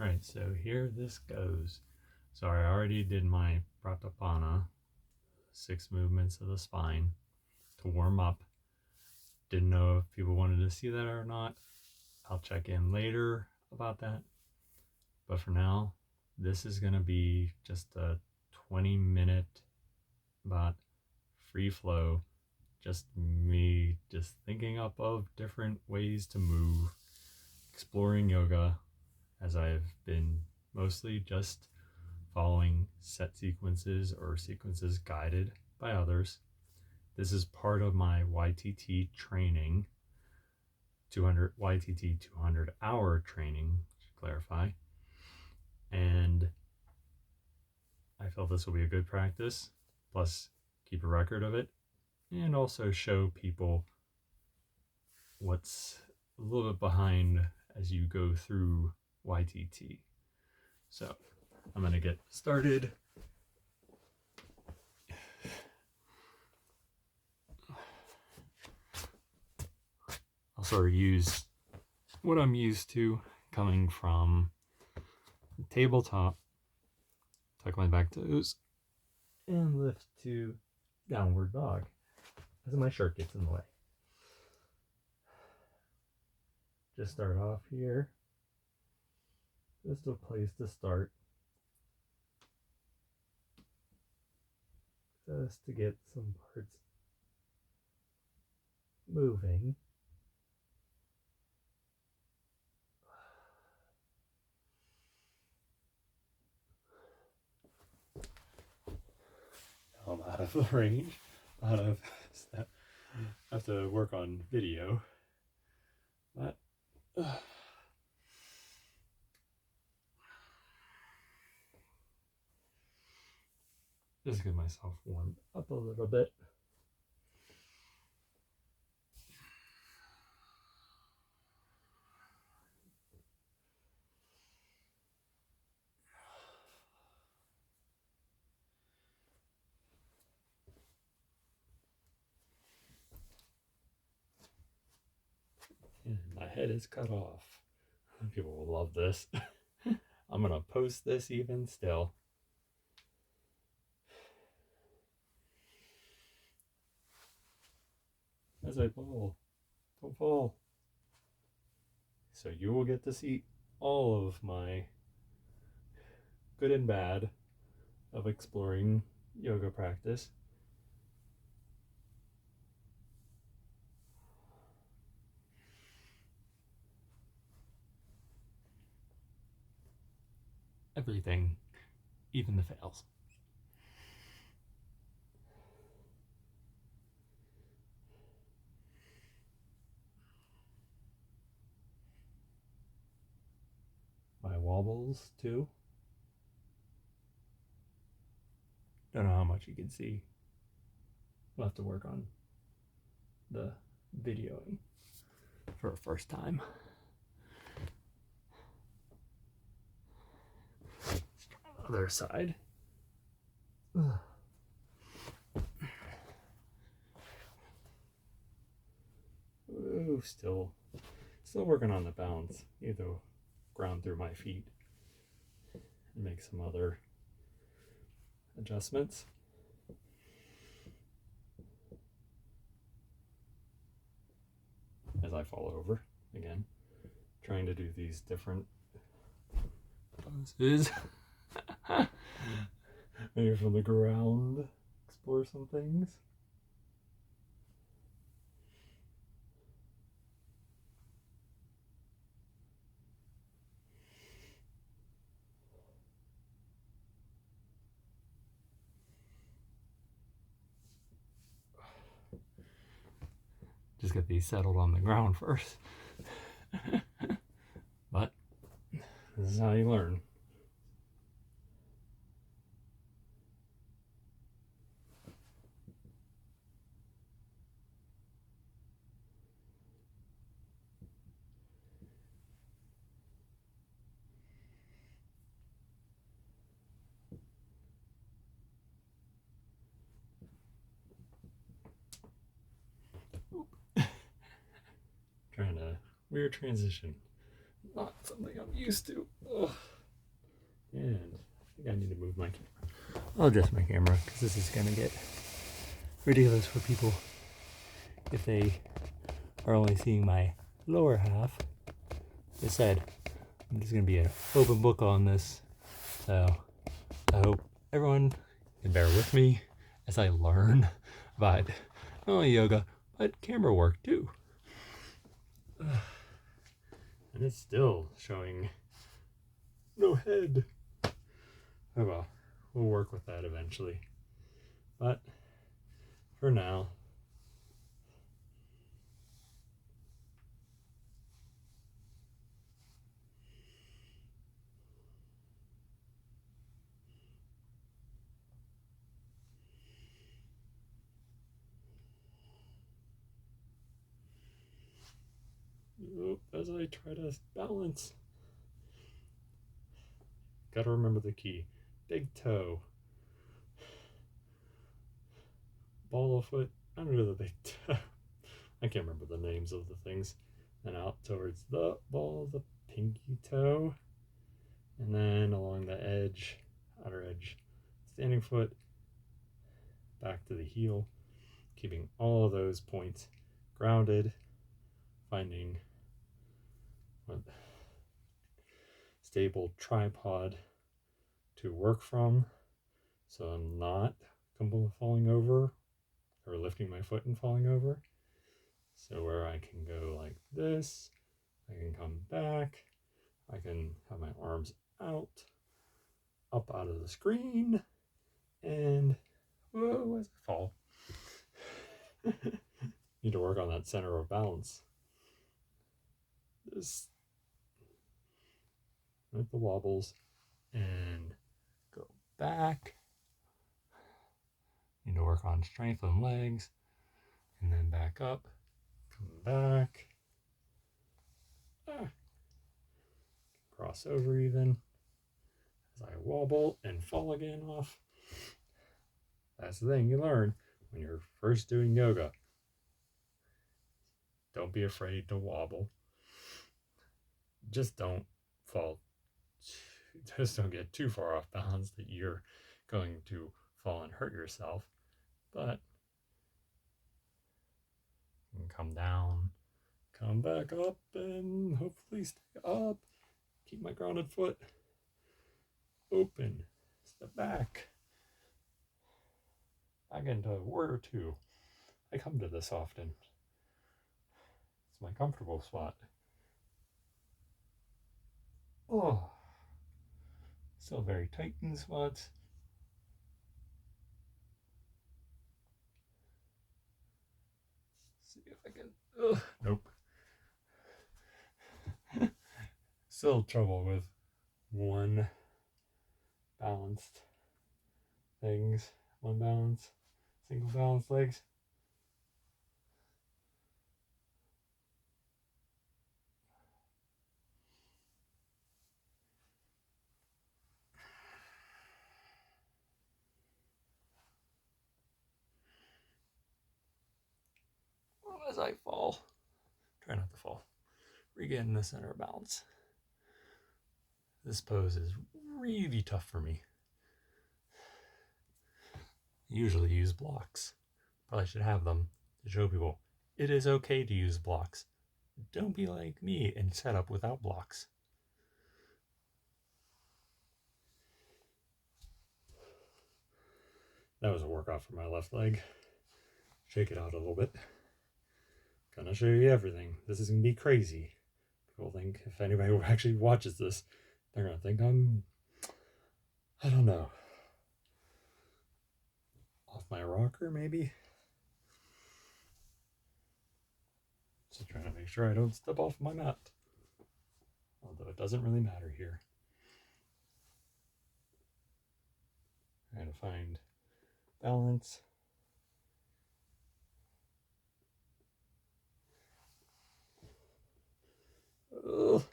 Alright, so here this goes. So I already did my Pratapana, 6 movements of the spine to warm up. Didn't know if people wanted to see that or not. I'll check in later about that. But for now, this is going to be just a 20-minute about free flow, just me just thinking up of different ways to move, exploring yoga, as I've been mostly just following set sequences or sequences guided by others. This is part of my YTT training, 200 YTT 200-hour training, to clarify. And I felt this will be a good practice, plus keep a record of it, and also show people what's a little bit behind as you go through YTT. So I'm going to get started. I'll sort of use what I'm used to coming from tabletop, tuck my back toes, and lift to downward dog as my shirt gets in the way. Just start off here. Just a place to start. Just to get some parts moving. Now I'm out of the range. Out of step. I have to work on video. But just get myself warmed up a little bit. And my head is cut off. People will love this. I'm gonna post this even still. As I fall, don't fall. So you will get to see all of my good and bad of exploring yoga practice. Everything, even the fails. My wobbles too. Don't know how much you can see. We'll have to work on the videoing for a first time. Let's try the other side. Ooh, still working on the balance. Need to ground through my feet and make some other adjustments. As I fall over again, trying to do these different poses. Maybe from the ground, explore some things. Just get these settled on the ground first. But this is how you learn. Trying to weird transition. not something I'm used to. Ugh. And I think I need to move my camera. I'll adjust my camera because this is going to get ridiculous for people if they are only seeing my lower half. As I said, I'm just going to be an open book on this. So I hope everyone can bear with me as I learn about not only yoga, but camera work too. And it's still showing no head. Oh well, we'll work with that eventually. But for now, as I try to balance, gotta remember the key. Big toe, ball of foot under the big toe. I can't remember the names of the things. And out towards the ball of the pinky toe. And then along the edge, outer edge, standing foot, back to the heel, keeping all of those points grounded, finding a stable tripod to work from so I'm not falling over or lifting my foot and falling over. So where I can go like this, I can come back, I can have my arms out, up out of the screen, and whoa, as I fall. Need to work on that center of balance. This with the wobbles and go back. Need to work on strength on legs and then back up, come back, cross over even as I wobble and fall again off. That's the thing you learn when you're first doing yoga. Don't be afraid to wobble. Just don't fall. Just don't get too far off balance that you're going to fall and hurt yourself. But you can come down, come back up, and hopefully stay up. Keep my grounded foot open. Step back. Back into a word or two. I come to this often. It's my comfortable spot. Oh, still very tight in spots. See if I can. Nope. Still trouble with one balanced things. One balance. Single balance legs. As I fall, try not to fall, regain the center of balance. This pose is really tough for me. I usually use blocks. Probably should have them to show people it is okay to use blocks. Don't be like me and set up without blocks. That was a workout for my left leg. Shake it out a little bit. Gonna show you everything. This is gonna be crazy. People think if anybody actually watches this, they're gonna think I don't know, off my rocker maybe. Just trying to make sure I don't step off my mat. Although it doesn't really matter here. Trying to find balance. Ugh.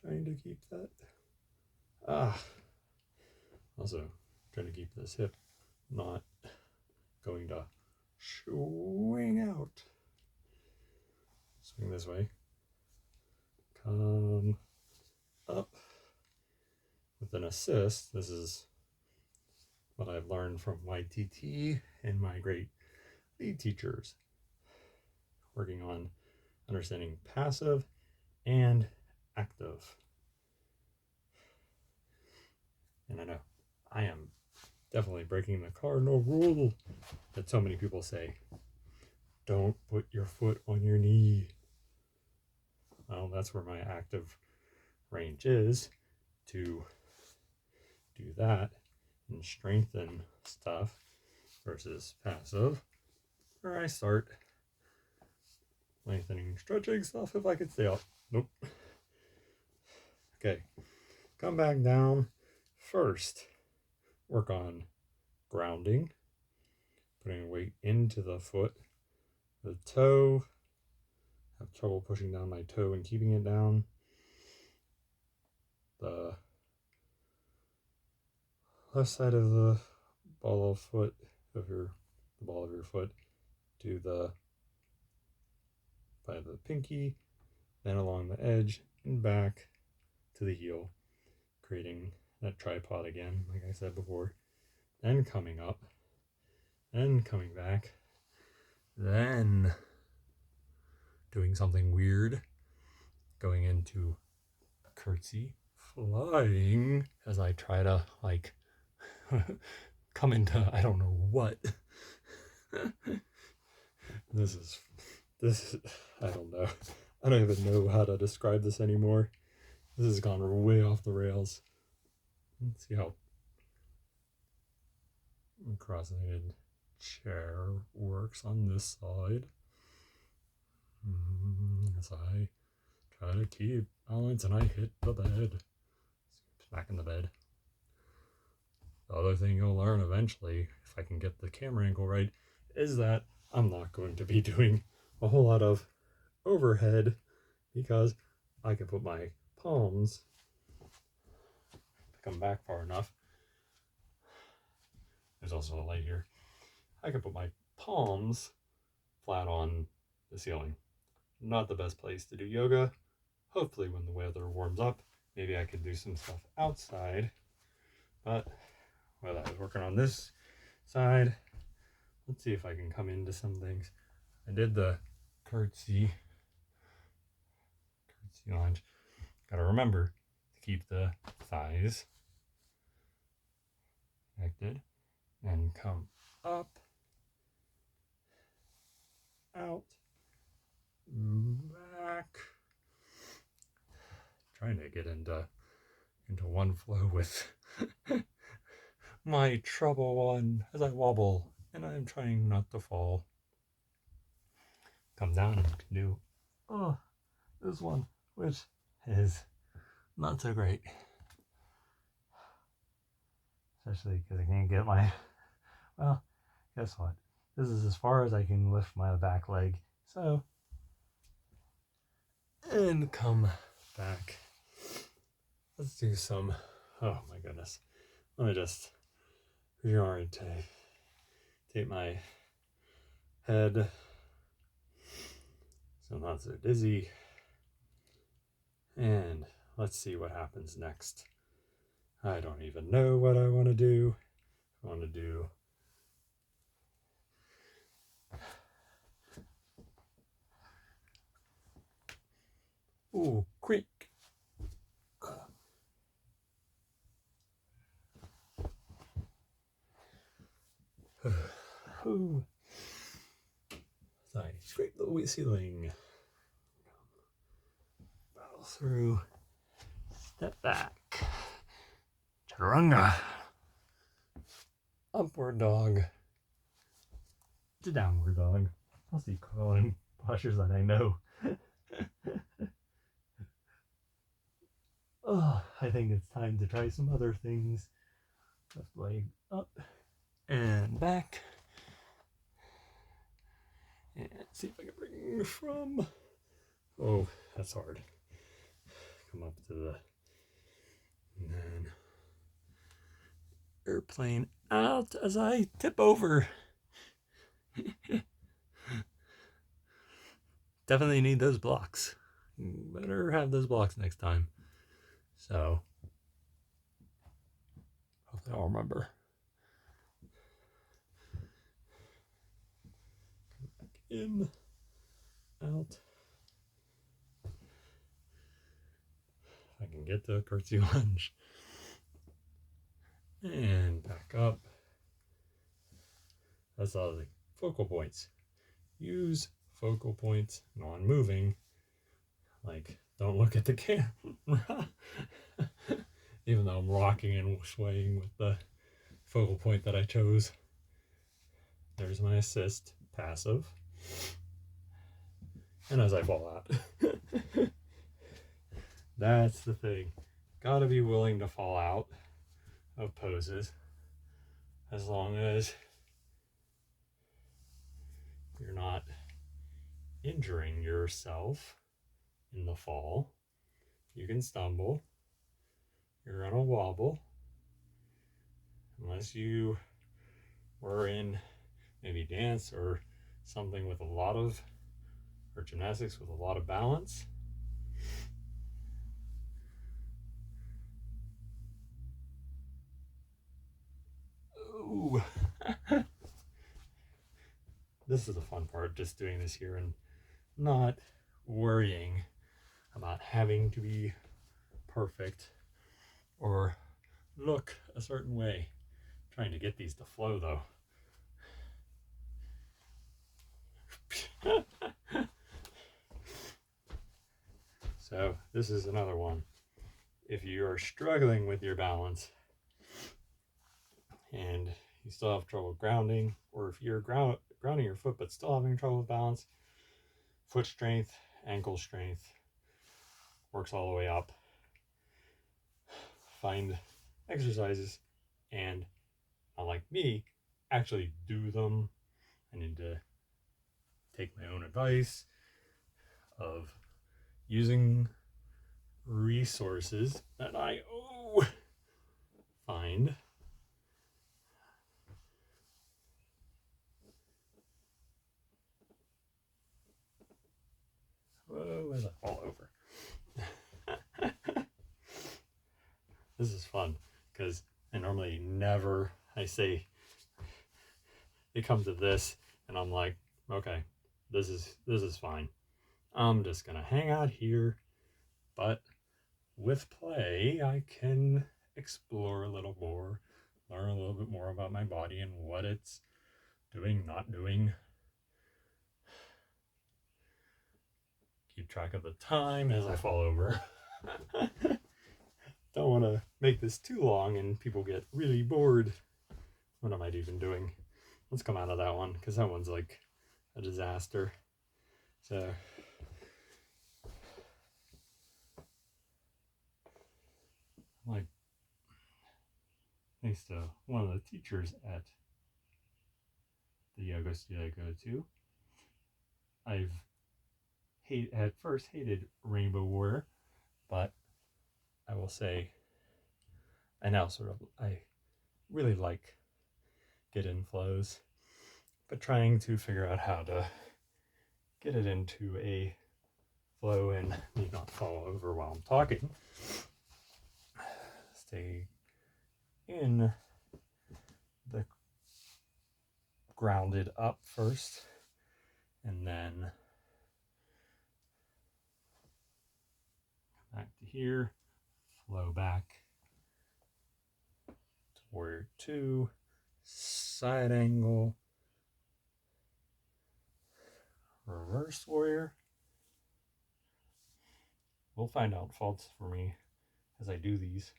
Trying to keep that. Also, trying to keep this hip not going to swing out. Swing this way. come up with an assist. This is what I've learned from YTT and my great lead teachers, working on understanding passive and active. And I know I am definitely breaking the cardinal rule that so many people say, don't put your foot on your knee. Well, that's where my active range is, to do that and strengthen stuff, versus passive, where I start lengthening, stretching stuff if I could stay up. Nope. Okay, come back down. First, work on grounding, putting weight into the foot. The toe, have trouble pushing down my toe and keeping it down. The left side of the ball of foot of the ball of your foot, do by the pinky, then along the edge and back to the heel, creating that tripod again, like I said before. Then coming up, then coming back, then doing something weird, going into curtsy, flying as I try to like come into I don't know what. This is I don't know. I don't even know how to describe this anymore. This has gone way off the rails. Let's see how cross-legged chair works on this side. As I try to keep balance and I hit the bed. Back in the bed. The other thing you'll learn eventually, if I can get the camera angle right, is that I'm not going to be doing a whole lot of overhead, because I can put my palms, if I come back far enough, there's also a light here, I can put my palms flat on the ceiling. Not the best place to do yoga. Hopefully when the weather warms up, maybe I could do some stuff outside. But while I was working on this side, let's see if I can come into some things. I did the curtsy lunge. Gotta remember to keep the thighs connected and come up, out, back. Trying to get into one flow with my trouble one as I wobble, and I'm trying not to fall. Come down and do this one, which is not so great, especially because I can't get my, well, guess what, this is as far as I can lift my back leg, so, and come back. Let's do some, oh my goodness, let me just reorientate my head so I'm not so dizzy, and let's see what happens next. I don't even know what I want to do. I want to do creak. So I scrape the ceiling, bow through, step back, chaturanga, upward dog, to downward dog. I'll see calling postures that I know. I think it's time to try some other things. Left leg up and back. And see if I can bring from, oh, that's hard. Come up to the, and then airplane out as I tip over. Definitely need those blocks. better have those blocks next time. So hopefully I'll remember. Back in, out. If I can get to a curtsy lunge. And back up. That's all the focal points. Use focal points non-moving. Like, don't look at the camera. Even though I'm rocking and swaying with the focal point that I chose. There's my assist, passive. And as I fall out. That's the thing. Gotta be willing to fall out of poses. As long as you're not injuring yourself in the fall. You can stumble. You're gonna wobble. Unless you were in maybe dance or something with a lot of, or gymnastics with a lot of balance. Ooh. This is the fun part, just doing this here and not worrying about having to be perfect or look a certain way. I'm trying to get these to flow though. So this is another one. If you are struggling with your balance and you still have trouble grounding, or if you're grounding your foot but still having trouble with balance, foot strength, ankle strength works all the way up. Find exercises and, not like me, actually do them. I need to take my own advice of using resources that I find. Whoa, as I fall over. This is fun because I normally never, I say, it comes to this and I'm like, okay, this is fine. I'm just gonna hang out here, but with play, I can explore a little more, learn a little bit more about my body and what it's doing, not doing. Keep track of the time as I fall over. Don't want to make this too long and people get really bored. What am I even doing? Let's come out of that one because that one's like a disaster. So like, thanks to one of the teachers at the yoga studio I go to, I've at first hated Rainbow Warrior, but I will say I now I really like Get In flows, but trying to figure out how to get it into a flow and need not fall over while I'm talking. Stay in the grounded up first, and then back to here, flow back to Warrior 2, side angle, reverse warrior. We'll find out faults for me as I do these.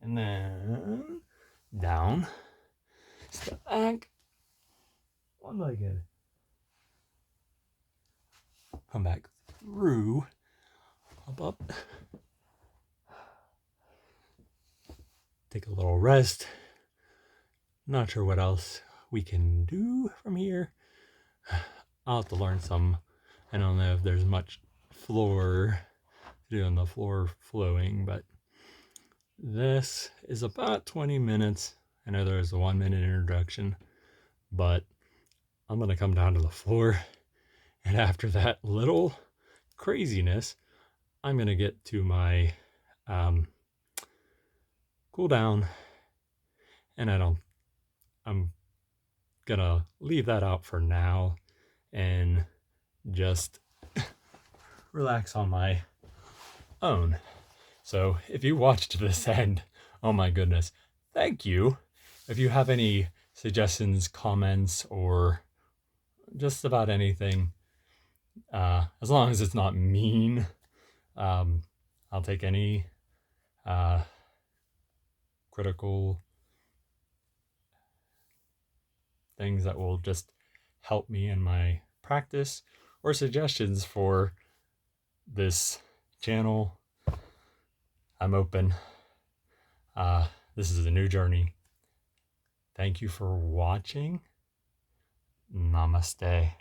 And then down, step back, one-legged. Come back through, up. Take a little rest. Not sure what else we can do from here. I'll have to learn some. I don't know if there's much floor to do on the floor flowing, but this is about 20 minutes. I know there's a 1 minute introduction, but I'm going to come down to the floor And after that little craziness, I'm going to get to my cool down, and I'm going to leave that out for now and just relax on my own. So if you watched this end, oh my goodness, thank you. If you have any suggestions, comments, or just about anything, as long as it's not mean, I'll take any critical things that will just help me in my practice, or suggestions for this channel. I'm open. This is a new journey. Thank you for watching. Namaste.